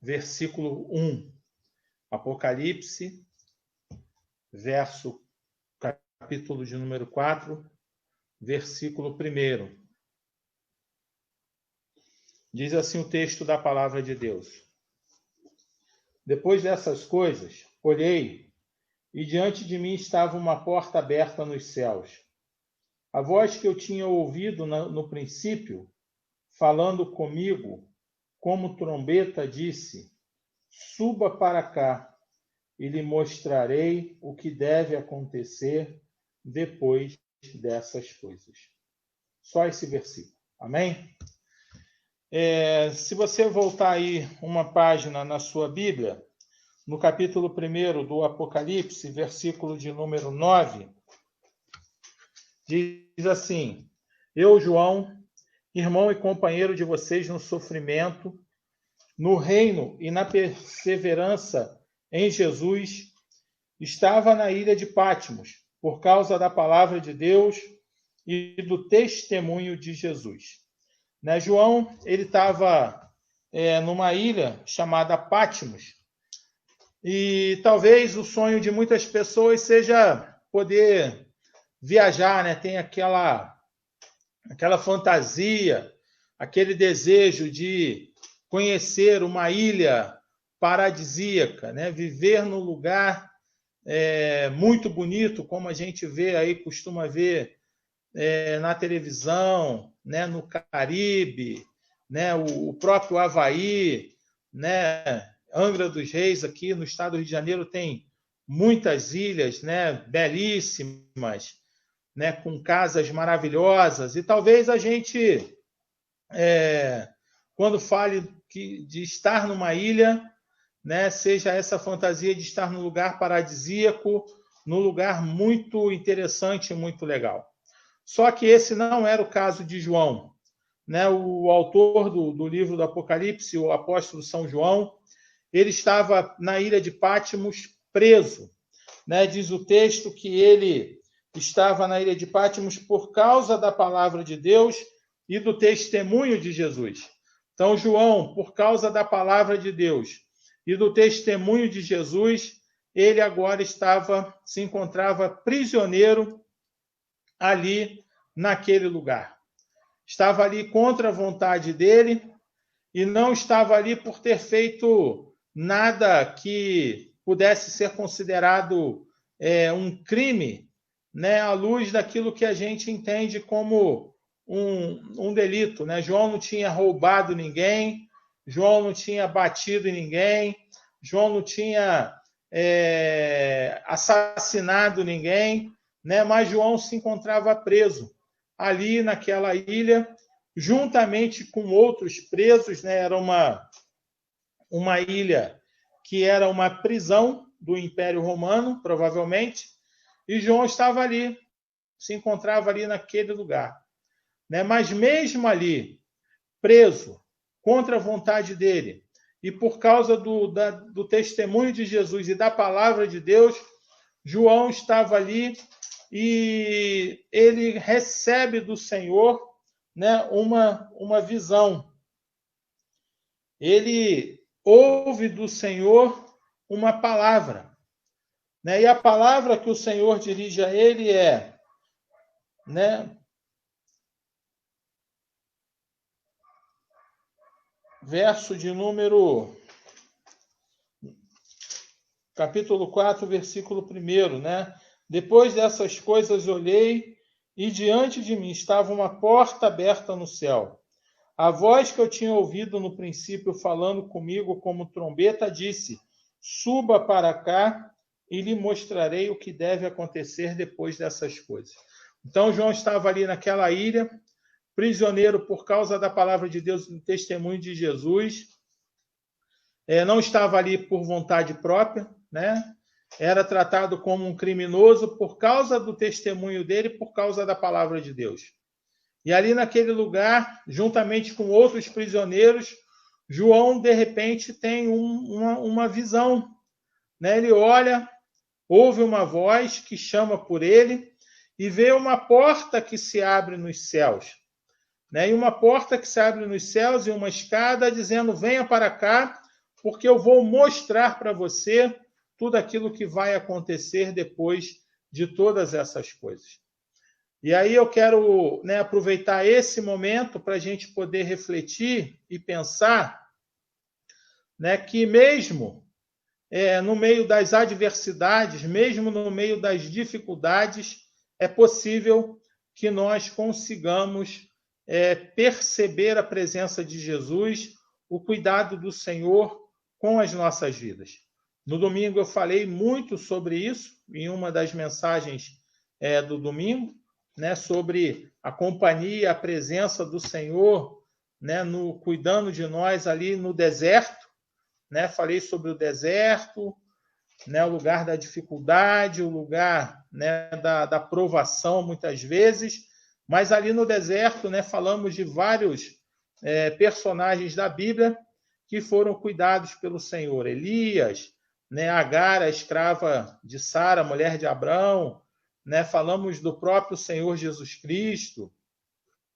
versículo 1. Apocalipse, capítulo de número 4, versículo 1. Diz assim o texto da palavra de Deus. Depois dessas coisas, olhei, e diante de mim estava uma porta aberta nos céus. A voz que eu tinha ouvido no princípio, falando comigo, como trombeta, disse: suba para cá, e lhe mostrarei o que deve acontecer depois dessas coisas. Só esse versículo. Amém? Se você voltar aí uma página na sua Bíblia, no capítulo 1 do Apocalipse, versículo de número 9, diz assim: eu, João, irmão e companheiro de vocês no sofrimento, no reino e na perseverança em Jesus, estava na ilha de Patmos, por causa da palavra de Deus e do testemunho de Jesus. João, ele estava numa ilha chamada Patmos, e talvez o sonho de muitas pessoas seja poder viajar, né? Tem aquela fantasia, aquele desejo de conhecer uma ilha paradisíaca, né? Viver num lugar muito bonito, como a gente vê aí, costuma ver na televisão, né? No Caribe, né? O próprio Havaí, né? Angra dos Reis, aqui no estado do Rio de Janeiro, tem muitas ilhas, né? Belíssimas, né? Com casas maravilhosas. E talvez a gente, quando fale de estar numa ilha, né, seja essa fantasia de estar num lugar paradisíaco, num lugar muito interessante e muito legal. Só que esse não era o caso de João. Né? O autor do livro do Apocalipse, o apóstolo São João, ele estava na ilha de Patmos preso. Né? Diz o texto que ele estava na ilha de Patmos por causa da palavra de Deus e do testemunho de Jesus. Então, João, por causa da palavra de Deus e do testemunho de Jesus, ele agora se encontrava prisioneiro ali naquele lugar. Estava ali contra a vontade dele e não estava ali por ter feito nada que pudesse ser considerado um crime, né, à luz daquilo que a gente entende como um delito. Né? João não tinha roubado ninguém, João não tinha batido em ninguém, João não tinha assassinado ninguém, né? Mas João se encontrava preso ali naquela ilha, juntamente com outros presos. Né? Era uma ilha que era uma prisão do Império Romano, provavelmente, e João estava ali, se encontrava ali naquele lugar. Né? Mas mesmo ali, preso, contra a vontade dele, e por causa do testemunho de Jesus e da palavra de Deus, João estava ali e ele recebe do Senhor, né, uma visão. Ele ouve do Senhor uma palavra. Né? E a palavra que o Senhor dirige a ele é, né, verso de número... capítulo 4, versículo 1, né? Depois dessas coisas olhei, e diante de mim estava uma porta aberta no céu. A voz que eu tinha ouvido no princípio falando comigo como trombeta disse: suba para cá e lhe mostrarei o que deve acontecer depois dessas coisas. Então João estava ali naquela ilha, prisioneiro por causa da palavra de Deus e do testemunho de Jesus. Não estava ali por vontade própria, né? Era tratado como um criminoso por causa do testemunho dele, por causa da palavra de Deus. E ali naquele lugar, juntamente com outros prisioneiros, João, de repente, tem uma visão. Né? Ele olha, ouve uma voz que chama por ele e vê uma porta que se abre nos céus. né? E uma porta que se abre nos céus e uma escada dizendo: venha para cá, porque eu vou mostrar para você tudo aquilo que vai acontecer depois de todas essas coisas. E aí eu quero, né, aproveitar esse momento para a gente poder refletir e pensar, né, que mesmo no meio das adversidades, mesmo no meio das dificuldades, é possível que nós consigamos perceber a presença de Jesus, o cuidado do Senhor com as nossas vidas. No domingo eu falei muito sobre isso, em uma das mensagens do domingo, né, sobre a companhia, a presença do Senhor, né, cuidando de nós ali no deserto, né? Falei sobre o deserto, né, o lugar da dificuldade, o lugar, né, da provação, muitas vezes, mas ali no deserto, né, falamos de vários personagens da Bíblia que foram cuidados pelo Senhor. Elias, né, Agar, a escrava de Sara, mulher de Abrão, né, falamos do próprio Senhor Jesus Cristo,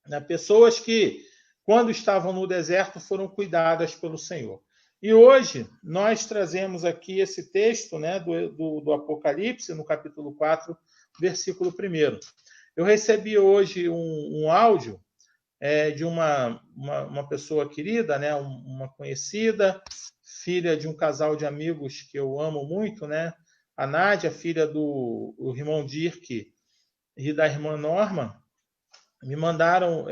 né, pessoas que, quando estavam no deserto, foram cuidadas pelo Senhor. E hoje nós trazemos aqui esse texto, né, do Apocalipse, no capítulo 4, versículo 1. Eu recebi hoje um áudio de uma pessoa querida, né, uma conhecida, filha de um casal de amigos que eu amo muito, né, a Nádia, filha do irmão Dirk e da irmã Norma. Me mandaram,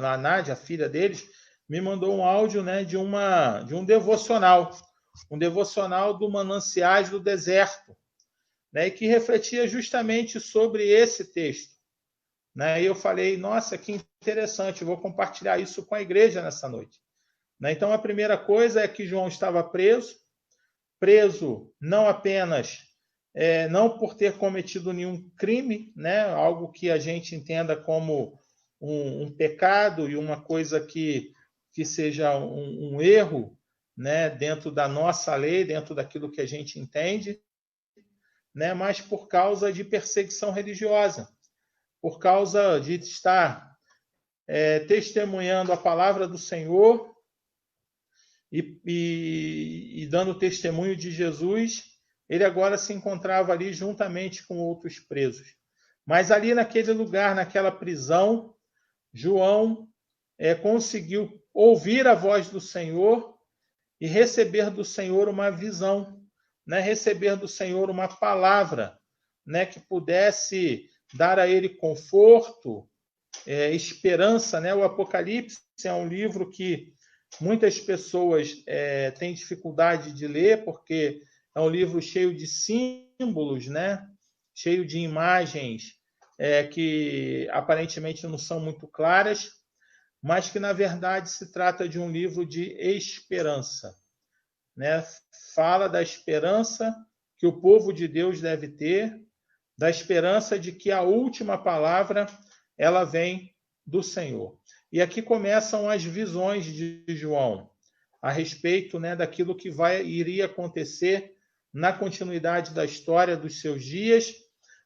a Nádia, a filha deles, me mandou um áudio, né, de um devocional do Mananciais do Deserto, né, e que refletia justamente sobre esse texto, né? E eu falei, nossa, que interessante, vou compartilhar isso com a igreja nessa noite, né? Então, a primeira coisa é que João estava preso não apenas não por ter cometido nenhum crime, né, algo que a gente entenda como um pecado e uma coisa que seja um erro, né, dentro da nossa lei, dentro daquilo que a gente entende, né, mas por causa de perseguição religiosa, por causa de estar testemunhando a palavra do Senhor e dando testemunho de Jesus. Ele agora se encontrava ali juntamente com outros presos. Mas ali naquele lugar, naquela prisão, João conseguiu ouvir a voz do Senhor e receber do Senhor uma visão, né? Receber do Senhor uma palavra, né? Que pudesse dar a ele conforto, esperança, né? O Apocalipse é um livro que muitas pessoas têm dificuldade de ler, porque é um livro cheio de símbolos, né? Cheio de imagens que aparentemente não são muito claras, mas que, na verdade, se trata de um livro de esperança, né? Fala da esperança que o povo de Deus deve ter, da esperança de que a última palavra ela vem do Senhor. E aqui começam as visões de João a respeito, né, daquilo que iria acontecer na continuidade da história dos seus dias,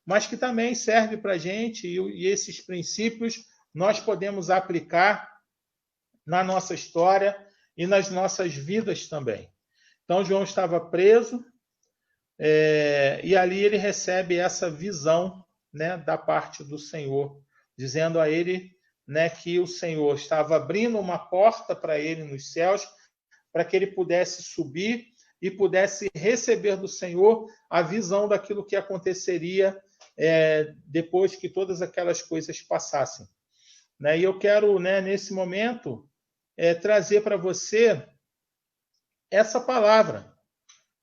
mas que também serve para a gente, e esses princípios nós podemos aplicar na nossa história e nas nossas vidas também. Então, João estava preso, e ali ele recebe essa visão, né, da parte do Senhor, dizendo a ele, né, que o Senhor estava abrindo uma porta para ele nos céus, para que ele pudesse subir e pudesse receber do Senhor a visão daquilo que aconteceria depois que todas aquelas coisas passassem, né? E eu quero, né, nesse momento, trazer para você essa palavra,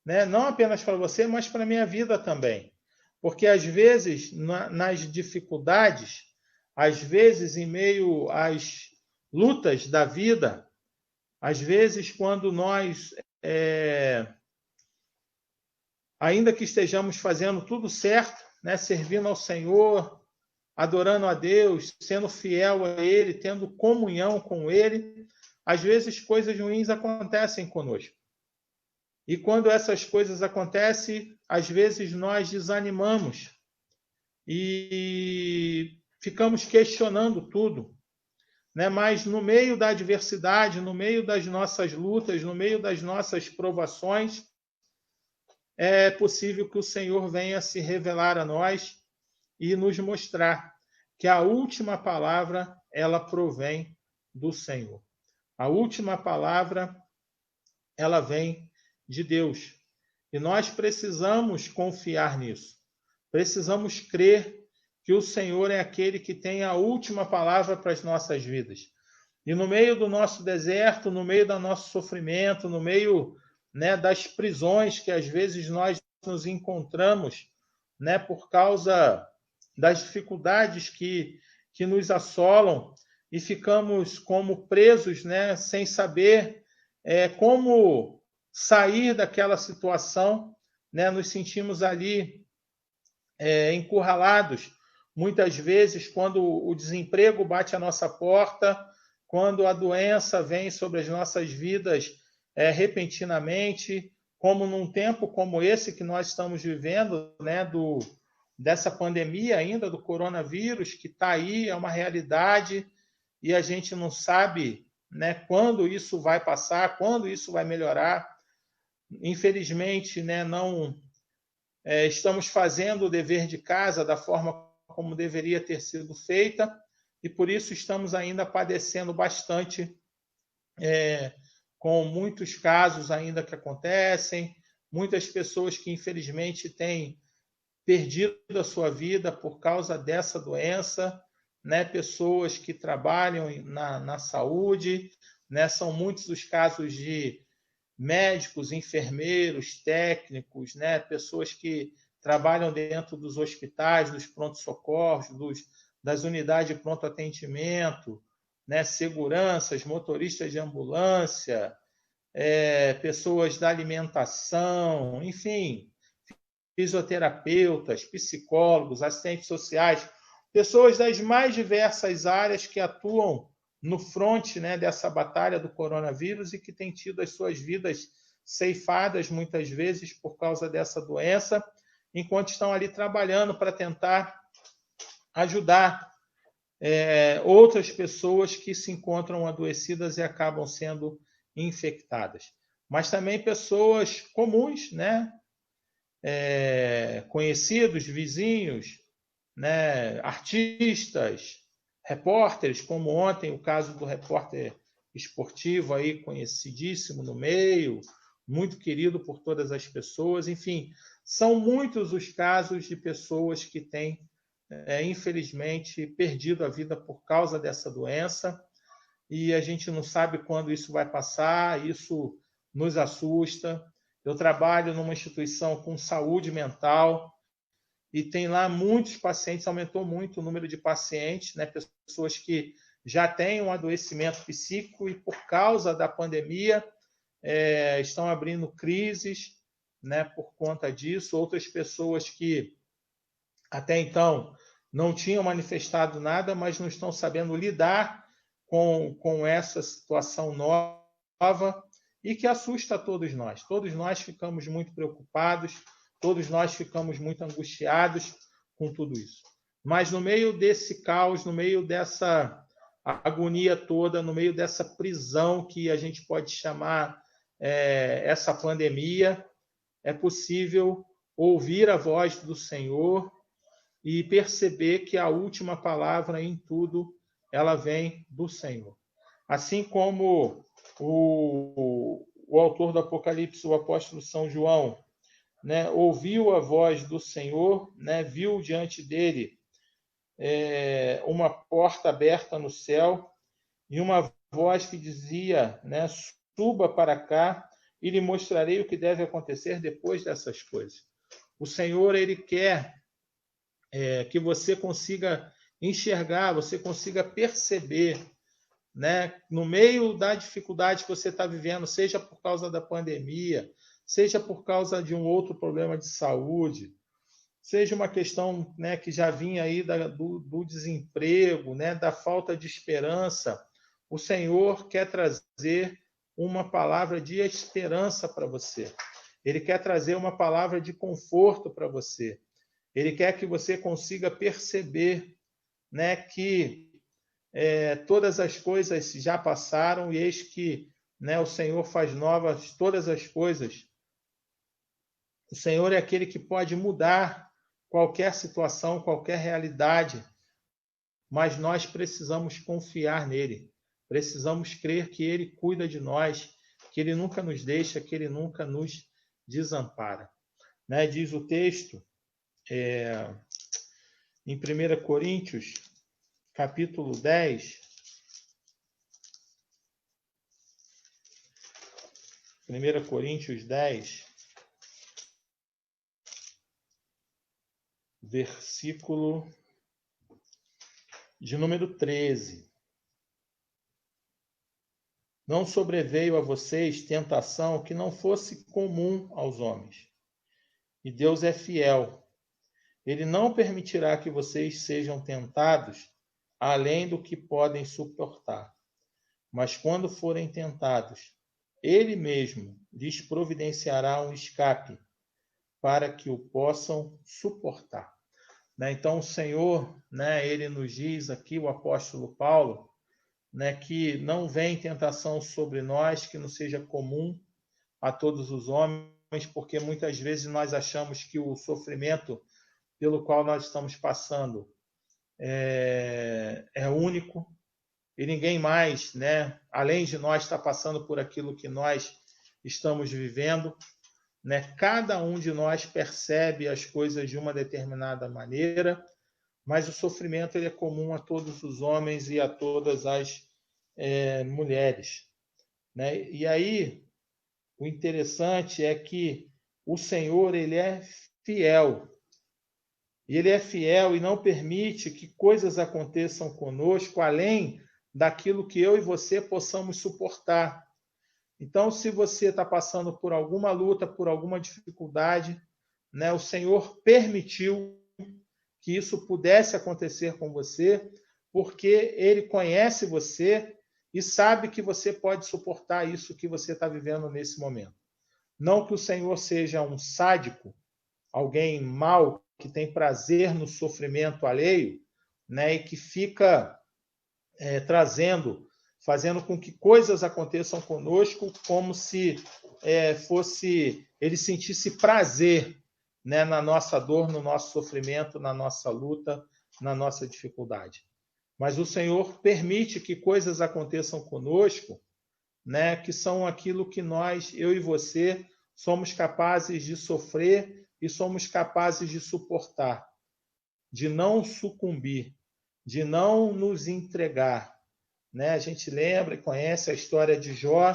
né? Não apenas para você, mas para a minha vida também. Porque, às vezes, nas dificuldades, às vezes, em meio às lutas da vida, às vezes, quando nós, ainda que estejamos fazendo tudo certo, né, servindo ao Senhor, adorando a Deus, sendo fiel a Ele, tendo comunhão com Ele, às vezes coisas ruins acontecem conosco. E quando essas coisas acontecem, às vezes nós desanimamos e ficamos questionando tudo. né? Mas no meio da adversidade, no meio das nossas lutas, no meio das nossas provações, é possível que o Senhor venha se revelar a nós e nos mostrar que a última palavra, ela provém do Senhor. A última palavra, ela vem de Deus. E nós precisamos confiar nisso. Precisamos crer que o Senhor é aquele que tem a última palavra para as nossas vidas. E no meio do nosso deserto, no meio do nosso sofrimento, no meio, né, das prisões que às vezes nós nos encontramos, né, por causa das dificuldades que nos assolam e ficamos como presos, né, sem saber como sair daquela situação, né, nos sentimos ali encurralados, muitas vezes quando o desemprego bate à nossa porta, quando a doença vem sobre as nossas vidas repentinamente, como num tempo como esse que nós estamos vivendo, né, dessa pandemia ainda, do coronavírus, que está aí, é uma realidade, e a gente não sabe, né, quando isso vai passar, quando isso vai melhorar. Infelizmente, né, não estamos fazendo o dever de casa da forma como deveria ter sido feita, e por isso estamos ainda padecendo bastante, com muitos casos ainda que acontecem, muitas pessoas que infelizmente têm perdido a sua vida por causa dessa doença, né? Pessoas que trabalham na saúde, né? São muitos os casos de médicos, enfermeiros, técnicos, né? Pessoas que trabalham dentro dos hospitais, dos pronto-socorros, das unidades de pronto atendimento, né? Seguranças, motoristas de ambulância, pessoas da alimentação, enfim, fisioterapeutas, psicólogos, assistentes sociais, pessoas das mais diversas áreas que atuam no fronte, né, dessa batalha do coronavírus e que têm tido as suas vidas ceifadas muitas vezes por causa dessa doença, enquanto estão ali trabalhando para tentar ajudar outras pessoas que se encontram adoecidas e acabam sendo infectadas. Mas também pessoas comuns, né? Conhecidos, vizinhos, né? Artistas, repórteres, como ontem o caso do repórter esportivo aí conhecidíssimo no meio, muito querido por todas as pessoas. Enfim, são muitos os casos de pessoas que têm, infelizmente, perdido a vida por causa dessa doença, e a gente não sabe quando isso vai passar, isso nos assusta. Eu trabalho numa instituição com saúde mental e tem lá muitos pacientes, aumentou muito o número de pacientes, né, pessoas que já têm um adoecimento psíquico e por causa da pandemia estão abrindo crises, né, por conta disso. Outras pessoas que até então não tinham manifestado nada, mas não estão sabendo lidar com essa situação nova e que assusta a todos nós. Todos nós ficamos muito preocupados, todos nós ficamos muito angustiados com tudo isso. Mas no meio desse caos, no meio dessa agonia toda, no meio dessa prisão que a gente pode chamar essa pandemia, é possível ouvir a voz do Senhor e perceber que a última palavra em tudo, ela vem do Senhor. Assim como o autor do Apocalipse, o apóstolo São João, né, ouviu a voz do Senhor, né, viu diante dele uma porta aberta no céu e uma voz que dizia, né, suba para cá e lhe mostrarei o que deve acontecer depois dessas coisas. O Senhor, ele quer que você consiga enxergar, você consiga perceber, né, no meio da dificuldade que você está vivendo, seja por causa da pandemia, seja por causa de um outro problema de saúde, seja uma questão, né, que já vinha aí do desemprego, né, da falta de esperança, o Senhor quer trazer uma palavra de esperança para você. Ele quer trazer uma palavra de conforto para você. Ele quer que você consiga perceber, né, que todas as coisas já passaram e eis que, né, o Senhor faz novas todas as coisas. O Senhor é aquele que pode mudar qualquer situação, qualquer realidade, mas nós precisamos confiar nele. Precisamos crer que ele cuida de nós, que ele nunca nos deixa, que ele nunca nos desampara. Né? Diz o texto, em 1 Coríntios, capítulo 10, 1 Coríntios 10, versículo de número 13. Não sobreveio a vocês tentação que não fosse comum aos homens. E Deus é fiel. Ele não permitirá que vocês sejam tentados além do que podem suportar. Mas quando forem tentados, Ele mesmo lhes providenciará um escape para que o possam suportar. Então, o Senhor, ele nos diz aqui, o apóstolo Paulo, que não vem tentação sobre nós que não seja comum a todos os homens, porque muitas vezes nós achamos que o sofrimento pelo qual nós estamos passando é único e ninguém mais, além de nós, está passando por aquilo que nós estamos vivendo. Cada um de nós percebe as coisas de uma determinada maneira, mas o sofrimento ele é comum a todos os homens e a todas as mulheres. E aí, o interessante é que o Senhor ele é fiel. Ele é fiel e não permite que coisas aconteçam conosco além daquilo que eu e você possamos suportar. Então, se você está passando por alguma luta, por alguma dificuldade, o Senhor permitiu que isso pudesse acontecer com você, porque Ele conhece você e sabe que você pode suportar isso que você está vivendo nesse momento. Não que o Senhor seja um sádico, alguém mau, que tem prazer no sofrimento alheio, e que fica fazendo com que coisas aconteçam conosco como se fosse ele sentisse prazer, na nossa dor, no nosso sofrimento, na nossa luta, na nossa dificuldade. Mas o Senhor permite que coisas aconteçam conosco, que são aquilo que nós, eu e você, somos capazes de sofrer e somos capazes de suportar, de não sucumbir, de não nos entregar. A gente lembra e conhece a história de Jó,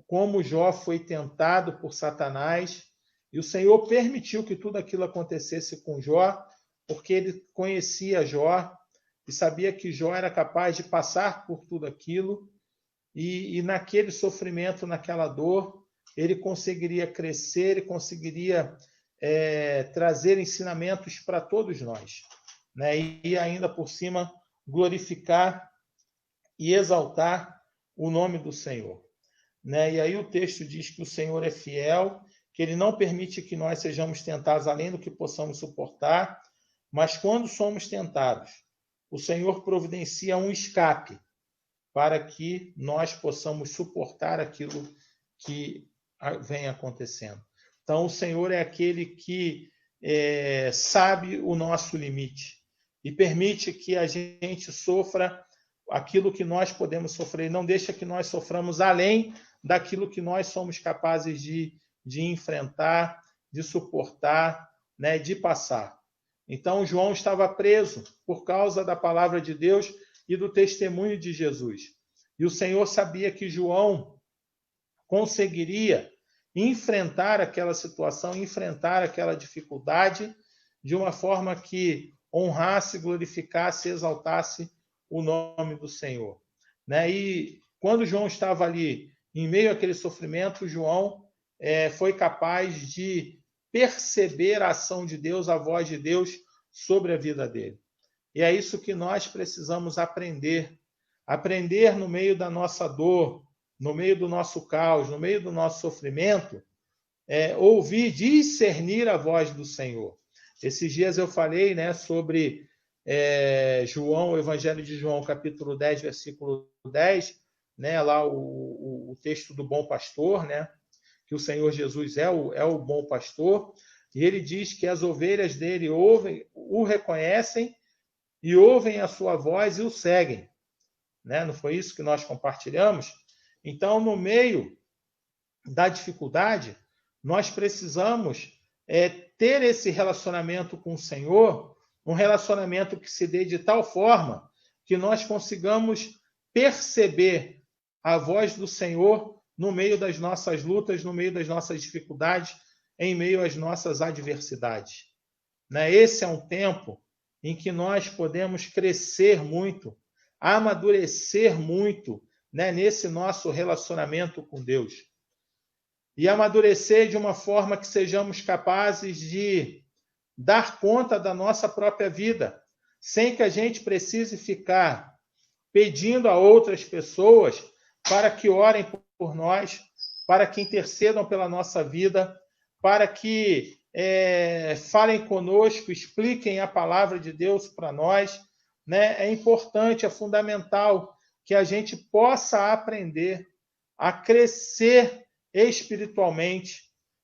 como Jó foi tentado por Satanás, e o Senhor permitiu que tudo aquilo acontecesse com Jó, porque ele conhecia Jó e sabia que Jó era capaz de passar por tudo aquilo, e naquele sofrimento, naquela dor, ele conseguiria crescer e conseguiria trazer ensinamentos para todos nós, e ainda por cima glorificar e exaltar o nome do Senhor. E aí o texto diz que o Senhor é fiel, que Ele não permite que nós sejamos tentados além do que possamos suportar, mas quando somos tentados, o Senhor providencia um escape para que nós possamos suportar aquilo que vem acontecendo. Então, o Senhor é aquele que sabe o nosso limite e permite que a gente sofra aquilo que nós podemos sofrer, não deixa que nós soframos além daquilo que nós somos capazes de enfrentar, de suportar, de passar. Então, João estava preso por causa da palavra de Deus e do testemunho de Jesus. E o Senhor sabia que João conseguiria enfrentar aquela situação, enfrentar aquela dificuldade de uma forma que honrasse, glorificasse, exaltasse o nome do Senhor. E quando João estava ali, em meio àquele sofrimento, João foi capaz de perceber a ação de Deus, a voz de Deus sobre a vida dele. E é isso que nós precisamos aprender. Aprender no meio da nossa dor, no meio do nosso caos, no meio do nosso sofrimento, ouvir, discernir a voz do Senhor. Esses dias eu falei sobre João, o Evangelho de João, capítulo 10, versículo 10, né, lá o texto do bom pastor, né, que o Senhor Jesus é o bom pastor, e ele diz que as ovelhas dele o reconhecem e ouvem a sua voz e o seguem. Né? Não foi isso que nós compartilhamos? Então, no meio da dificuldade, nós precisamos ter esse relacionamento com o Senhor, um relacionamento que se dê de tal forma que nós consigamos perceber a voz do Senhor no meio das nossas lutas, no meio das nossas dificuldades, em meio às nossas adversidades. Né? Esse é um tempo em que nós podemos crescer muito, amadurecer muito, né, nesse nosso relacionamento com Deus. E amadurecer de uma forma que sejamos capazes de dar conta da nossa própria vida, sem que a gente precise ficar pedindo a outras pessoas para que orem por nós, para que intercedam pela nossa vida, para que falem conosco, expliquem a palavra de Deus para nós. Né? É importante, é fundamental que a gente possa aprender a crescer espiritualmente,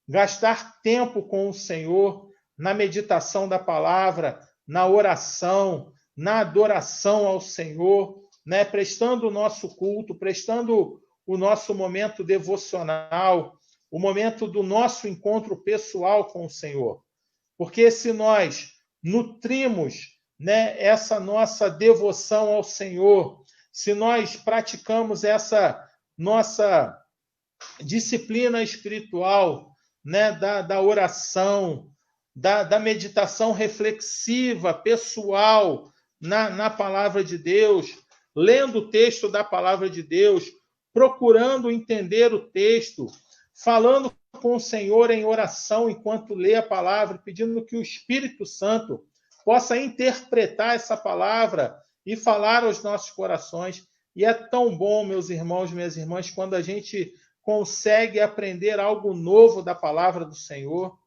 gastar tempo com o Senhor, na meditação da palavra, na oração, na adoração ao Senhor, né? Prestando o nosso culto, prestando o nosso momento devocional, o momento do nosso encontro pessoal com o Senhor. Porque se nós nutrimos, né, essa nossa devoção ao Senhor, se nós praticamos essa nossa disciplina espiritual, né, da oração, da meditação reflexiva, pessoal, na palavra de Deus, lendo o texto da palavra de Deus, procurando entender o texto, falando com o Senhor em oração enquanto lê a palavra, pedindo que o Espírito Santo possa interpretar essa palavra e falar aos nossos corações. E é tão bom, meus irmãos, minhas irmãs, quando a gente consegue aprender algo novo da palavra do Senhor.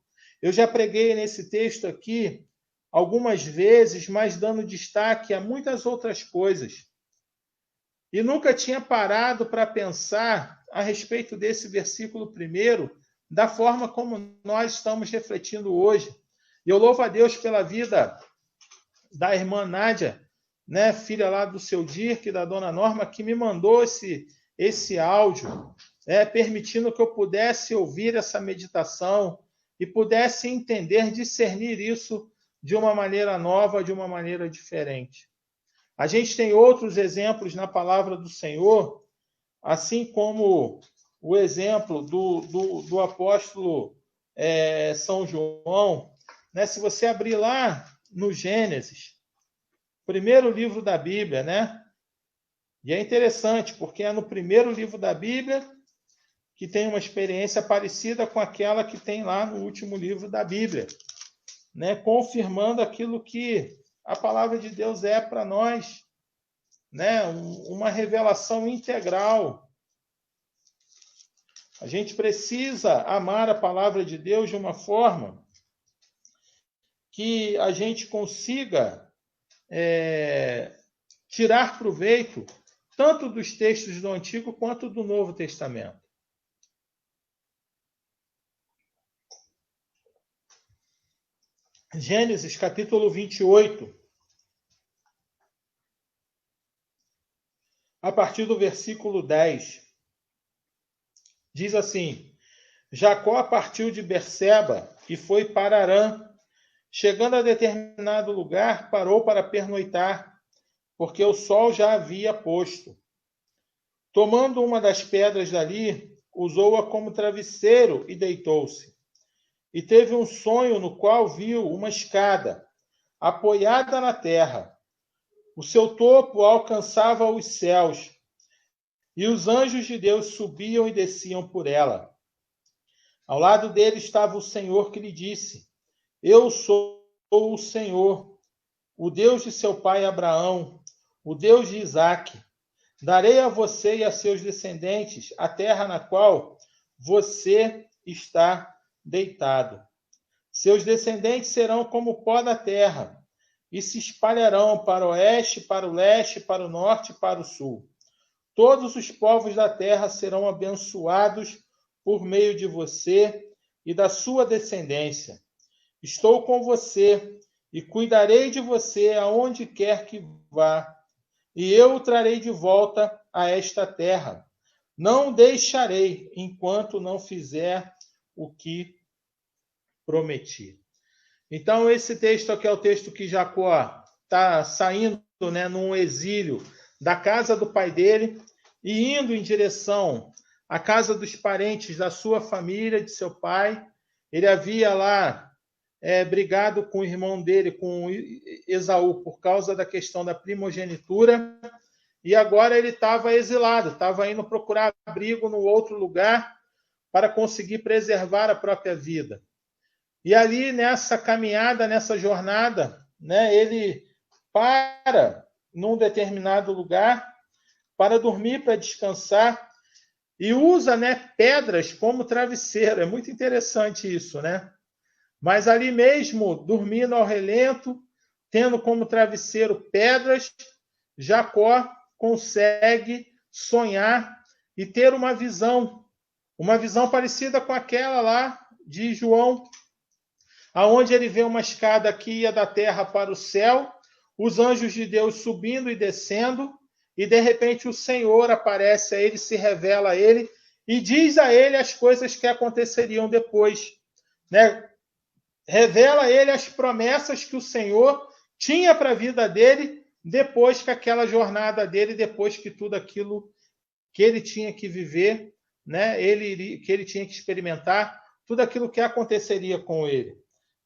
Eu já preguei nesse texto aqui algumas vezes, mas dando destaque a muitas outras coisas. E nunca tinha parado para pensar a respeito desse versículo primeiro, da forma como nós estamos refletindo hoje. E eu louvo a Deus pela vida da irmã Nádia, né, filha lá do seu Dirk e da dona Norma, que me mandou esse áudio, permitindo que eu pudesse ouvir essa meditação e pudesse entender, discernir isso de uma maneira nova, de uma maneira diferente. A gente tem outros exemplos na palavra do Senhor, assim como o exemplo do apóstolo São João. Né? Se você abrir lá no Gênesis, primeiro livro da Bíblia, né? E é interessante, porque é no primeiro livro da Bíblia que tem uma experiência parecida com aquela que tem lá no último livro da Bíblia, né? Confirmando aquilo que a palavra de Deus é para nós, né? Uma revelação integral. A gente precisa amar a palavra de Deus de uma forma que a gente consiga tirar proveito tanto dos textos do Antigo quanto do Novo Testamento. Gênesis, capítulo 28, a partir do versículo 10, diz assim: Jacó partiu de Berseba e foi para Harã. Chegando a determinado lugar, parou para pernoitar, porque o sol já havia posto. Tomando uma das pedras dali, usou-a como travesseiro e deitou-se. E teve um sonho no qual viu uma escada, apoiada na terra. O seu topo alcançava os céus, e os anjos de Deus subiam e desciam por ela. Ao lado dele estava o Senhor, que lhe disse: Eu sou o Senhor, o Deus de seu pai Abraão, o Deus de Isaque. Darei a você e a seus descendentes a terra na qual você está deitado. Seus descendentes serão como o pó da terra, e se espalharão para o oeste, para o leste, para o norte e para o sul. Todos os povos da terra serão abençoados por meio de você e da sua descendência. Estou com você e cuidarei de você aonde quer que vá, e eu o trarei de volta a esta terra. Não o deixarei enquanto não fizer o que prometi. Então, esse texto aqui é o texto que Jacó está saindo, né, num exílio da casa do pai dele e indo em direção à casa dos parentes da sua família, de seu pai. Ele havia lá brigado com o irmão dele, com Esaú, por causa da questão da primogenitura, e agora ele estava exilado, estava indo procurar abrigo no outro lugar para conseguir preservar a própria vida. E ali, nessa caminhada, nessa jornada, né, ele para num determinado lugar para dormir, para descansar, e usa, né, pedras como travesseiro. É muito interessante isso, né? Mas ali mesmo, dormindo ao relento, tendo como travesseiro pedras, Jacó consegue sonhar e ter uma visão parecida com aquela lá de João, aonde ele vê uma escada que ia da terra para o céu, os anjos de Deus subindo e descendo, e de repente o Senhor aparece a ele, se revela a ele e diz a ele as coisas que aconteceriam depois, né? Revela a ele as promessas que o Senhor tinha para a vida dele, depois que aquela jornada dele, depois que tudo aquilo que ele tinha que viver, né, que ele tinha que experimentar, tudo aquilo que aconteceria com ele.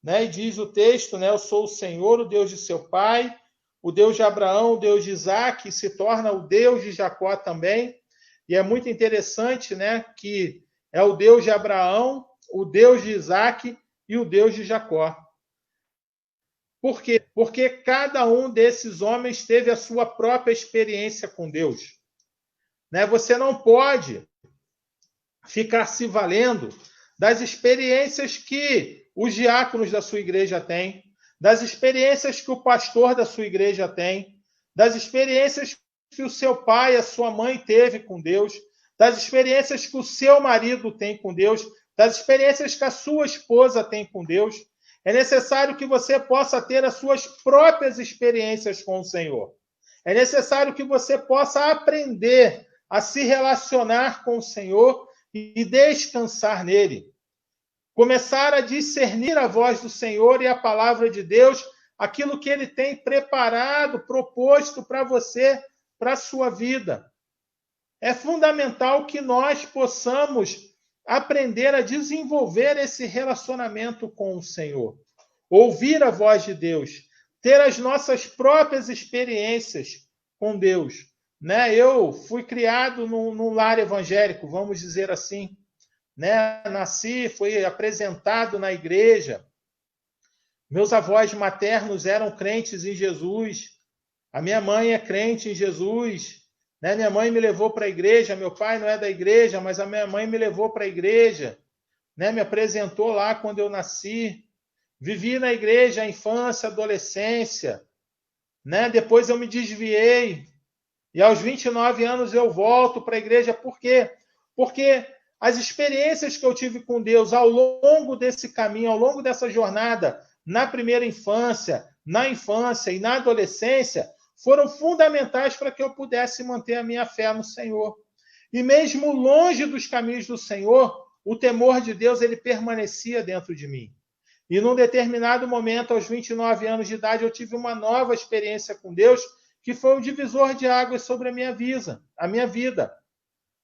Né? E diz o texto, né, eu sou o Senhor, o Deus de seu pai, o Deus de Abraão, o Deus de Isaac, e se torna o Deus de Jacó também. E é muito interessante, né, que é o Deus de Abraão, o Deus de Isaac e o Deus de Jacó. Por quê? Porque cada um desses homens teve a sua própria experiência com Deus. Né? Você não pode ficar se valendo das experiências que os diáconos da sua igreja têm, das experiências que o pastor da sua igreja tem, das experiências que o seu pai, a sua mãe teve com Deus, das experiências que o seu marido tem com Deus, das experiências que a sua esposa tem com Deus. É necessário que você possa ter as suas próprias experiências com o Senhor. É necessário que você possa aprender a se relacionar com o Senhor e descansar nele. Começar a discernir a voz do Senhor e a palavra de Deus, aquilo que ele tem preparado, proposto para você, para a sua vida. É fundamental que nós possamos aprender a desenvolver esse relacionamento com o Senhor. Ouvir a voz de Deus, ter as nossas próprias experiências com Deus. Né? Eu fui criado num lar evangélico, vamos dizer assim. Né? Nasci, fui apresentado na igreja. Meus avós maternos eram crentes em Jesus. A minha mãe é crente em Jesus. Né? Minha mãe me levou para a igreja. Meu pai não é da igreja, mas a minha mãe me levou para a igreja. Né? Me apresentou lá quando eu nasci. Vivi na igreja a infância, a adolescência. Né? Depois eu me desviei. E aos 29 anos eu volto para a igreja. Por quê? Porque as experiências que eu tive com Deus ao longo desse caminho, ao longo dessa jornada, na primeira infância, na infância e na adolescência, foram fundamentais para que eu pudesse manter a minha fé no Senhor. E mesmo longe dos caminhos do Senhor, o temor de Deus ele permanecia dentro de mim. E num determinado momento, aos 29 anos de idade, eu tive uma nova experiência com Deus, que foi um divisor de águas sobre a minha vida.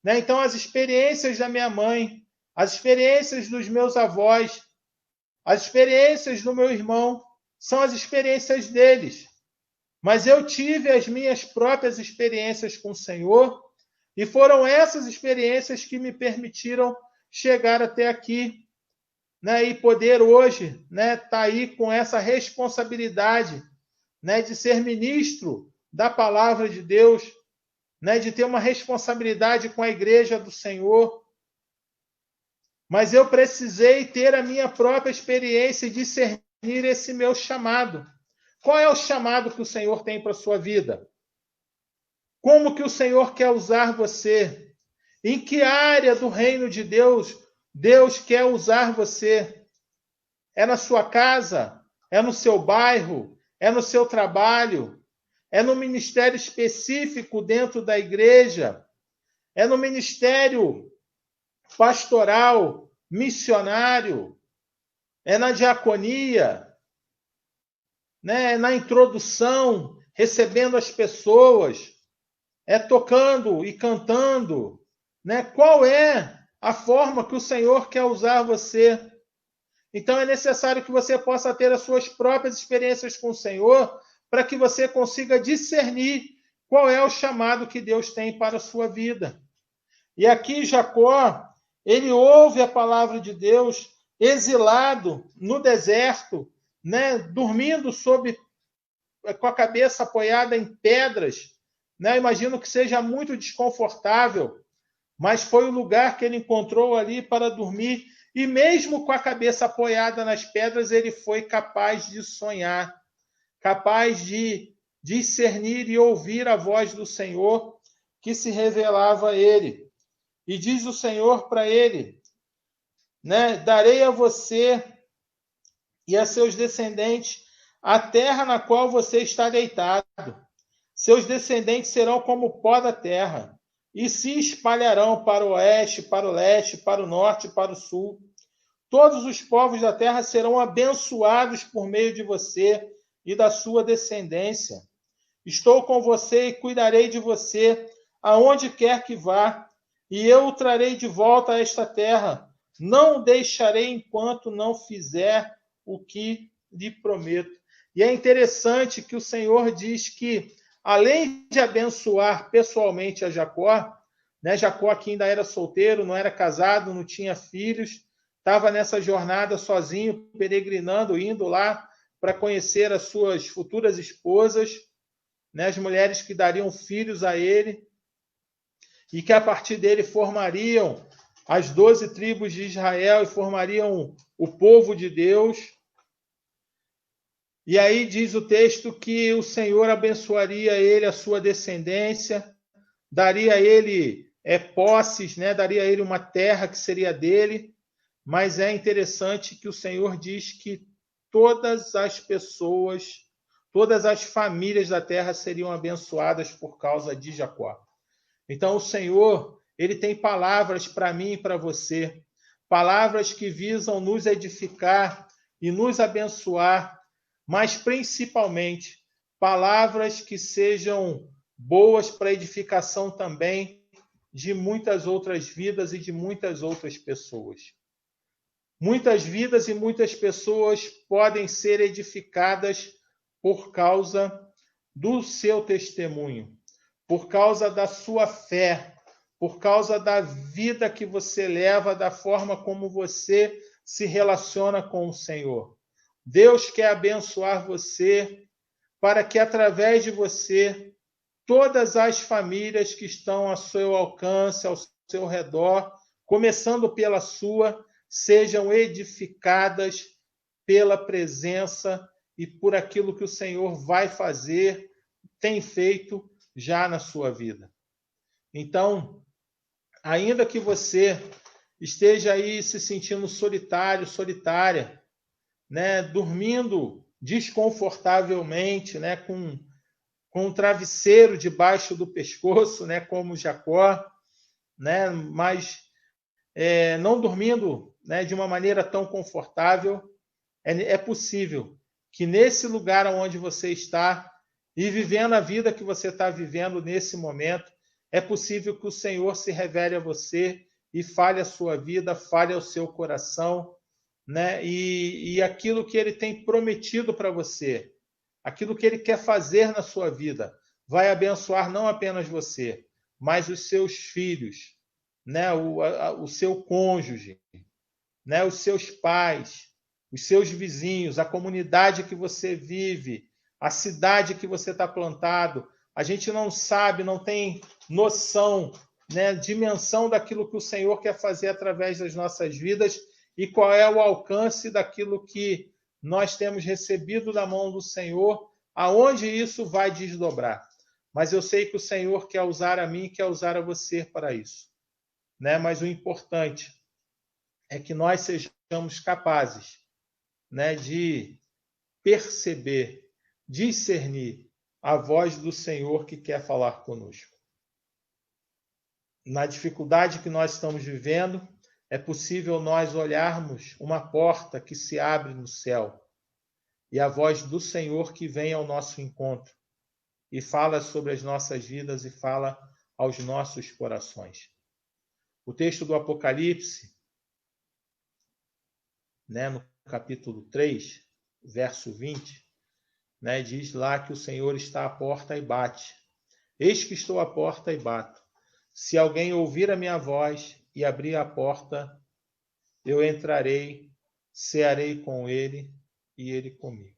Né? Então, as experiências da minha mãe, as experiências dos meus avós, as experiências do meu irmão, são as experiências deles. Mas eu tive as minhas próprias experiências com o Senhor, e foram essas experiências que me permitiram chegar até aqui, né? E poder hoje, né, tá aí com essa responsabilidade, né, de ser ministro da palavra de Deus, né, de ter uma responsabilidade com a igreja do Senhor. Mas eu precisei ter a minha própria experiência e discernir esse meu chamado. Qual é o chamado que o Senhor tem para a sua vida? Como que o Senhor quer usar você? Em que área do reino de Deus Deus quer usar você? É na sua casa? É no seu bairro? É no seu trabalho? É no ministério específico dentro da igreja? É no ministério pastoral, missionário? É na diaconia? Né? É na introdução, recebendo as pessoas? É tocando e cantando? Né? Qual é a forma que o Senhor quer usar você? Então é necessário que você possa ter as suas próprias experiências com o Senhor para que você consiga discernir qual é o chamado que Deus tem para a sua vida. E aqui Jacó, ele ouve a palavra de Deus exilado no deserto, né, dormindo com a cabeça apoiada em pedras. Né? Imagino que seja muito desconfortável, mas foi o lugar que ele encontrou ali para dormir. E mesmo com a cabeça apoiada nas pedras, ele foi capaz de sonhar, capaz de discernir e ouvir a voz do Senhor que se revelava a ele. E diz o Senhor para ele, né, darei a você e a seus descendentes a terra na qual você está deitado. Seus descendentes serão como o pó da terra e se espalharão para o oeste, para o leste, para o norte e para o sul. Todos os povos da terra serão abençoados por meio de você e da sua descendência. Estou com você e cuidarei de você aonde quer que vá, e eu o trarei de volta a esta terra. Não o deixarei enquanto não fizer o que lhe prometo. E é interessante que o Senhor diz que, além de abençoar pessoalmente a Jacó, né, Jacó que ainda era solteiro, não era casado, não tinha filhos, estava nessa jornada sozinho, peregrinando, indo lá para conhecer as suas futuras esposas, né, as mulheres que dariam filhos a ele, e que a partir dele formariam as 12 tribos de Israel e formariam o povo de Deus. E aí diz o texto que o Senhor abençoaria ele, a sua descendência, daria a ele posses, né, daria a ele uma terra que seria dele. Mas é interessante que o Senhor diz que todas as pessoas, todas as famílias da terra seriam abençoadas por causa de Jacó. Então o Senhor, ele tem palavras para mim e para você, palavras que visam nos edificar e nos abençoar, mas principalmente palavras que sejam boas para a edificação também de muitas outras vidas e de muitas outras pessoas. Muitas vidas e muitas pessoas podem ser edificadas por causa do seu testemunho, por causa da sua fé, por causa da vida que você leva, da forma como você se relaciona com o Senhor. Deus quer abençoar você para que, através de você, todas as famílias que estão ao seu alcance, ao seu redor, começando pela sua, sejam edificadas pela presença e por aquilo que o Senhor vai fazer, tem feito já na sua vida. Então, ainda que você esteja aí se sentindo solitário, solitária, né, dormindo desconfortavelmente, né, com um travesseiro debaixo do pescoço, né, como Jacó, né, mas não dormindo, né, de uma maneira tão confortável, é possível que nesse lugar onde você está e vivendo a vida que você está vivendo nesse momento, é possível que o Senhor se revele a você e fale a sua vida, fale ao seu coração, né, e aquilo que Ele tem prometido para você, aquilo que Ele quer fazer na sua vida, vai abençoar não apenas você, mas os seus filhos, né, o seu cônjuge, né, os seus pais, os seus vizinhos, a comunidade que você vive, a cidade que você está plantado. A gente não sabe, não tem noção, né, dimensão daquilo que o Senhor quer fazer através das nossas vidas e qual é o alcance daquilo que nós temos recebido da mão do Senhor, aonde isso vai desdobrar. Mas eu sei que o Senhor quer usar a mim, quer usar a você para isso, né? Mas o importante é que nós sejamos capazes, né, de perceber, discernir a voz do Senhor que quer falar conosco. Na dificuldade que nós estamos vivendo, é possível nós olharmos uma porta que se abre no céu e a voz do Senhor que vem ao nosso encontro e fala sobre as nossas vidas e fala aos nossos corações. O texto do Apocalipse, né, no capítulo 3, verso 20, né, diz lá que o Senhor está à porta e bate. Eis que estou à porta e bato. Se alguém ouvir a minha voz e abrir a porta, eu entrarei, cearei com ele e ele comigo.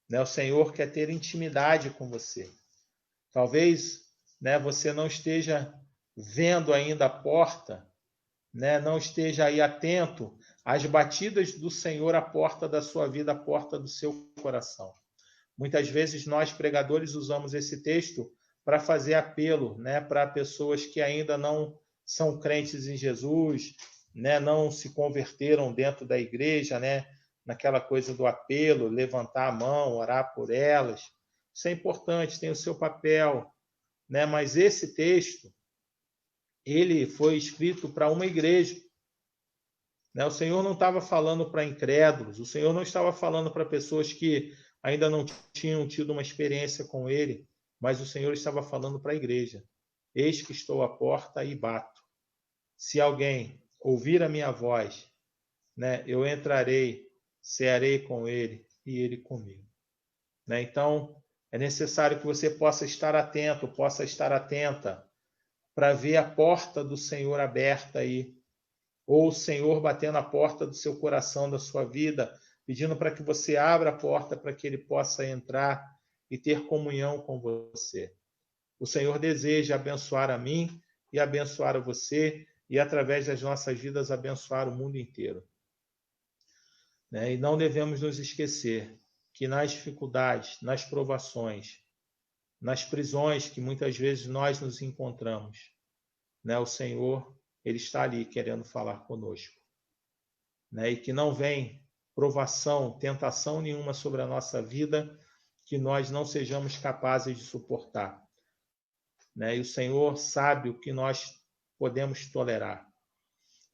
Né, o Senhor quer ter intimidade com você. Talvez, né, você não esteja vendo ainda a porta, né, não esteja aí atento às batidas do Senhor à porta da sua vida, à porta do seu coração. Muitas vezes nós, pregadores, usamos esse texto para fazer apelo, né, para pessoas que ainda não são crentes em Jesus, né, não se converteram dentro da igreja, né, naquela coisa do apelo, levantar a mão, orar por elas. Isso é importante, tem o seu papel, né? Mas esse texto, ele foi escrito para uma igreja, né? O Senhor não estava falando para incrédulos, o Senhor não estava falando para pessoas que ainda não tinham tido uma experiência com ele, mas o Senhor estava falando para a igreja. Eis que estou à porta e bato. Se alguém ouvir a minha voz, né, eu entrarei, cearei com ele e ele comigo. Né? Então, é necessário que você possa estar atento, possa estar atenta para ver a porta do Senhor aberta aí, ou o Senhor batendo a porta do seu coração, da sua vida, pedindo para que você abra a porta para que ele possa entrar e ter comunhão com você. O Senhor deseja abençoar a mim e abençoar a você e, através das nossas vidas, abençoar o mundo inteiro. Né? E não devemos nos esquecer que nas dificuldades, nas provações, nas prisões que muitas vezes nós nos encontramos, né, o Senhor, ele está ali querendo falar conosco. Né, e que não vem provação, tentação nenhuma sobre a nossa vida que nós não sejamos capazes de suportar. Né, e o Senhor sabe o que nós podemos tolerar.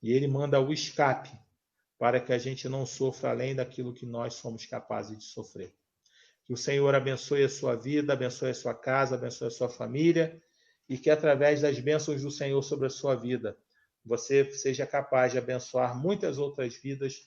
E ele manda o escape para que a gente não sofra além daquilo que nós somos capazes de sofrer. Que o Senhor abençoe a sua vida, abençoe a sua casa, abençoe a sua família e que através das bênçãos do Senhor sobre a sua vida, você seja capaz de abençoar muitas outras vidas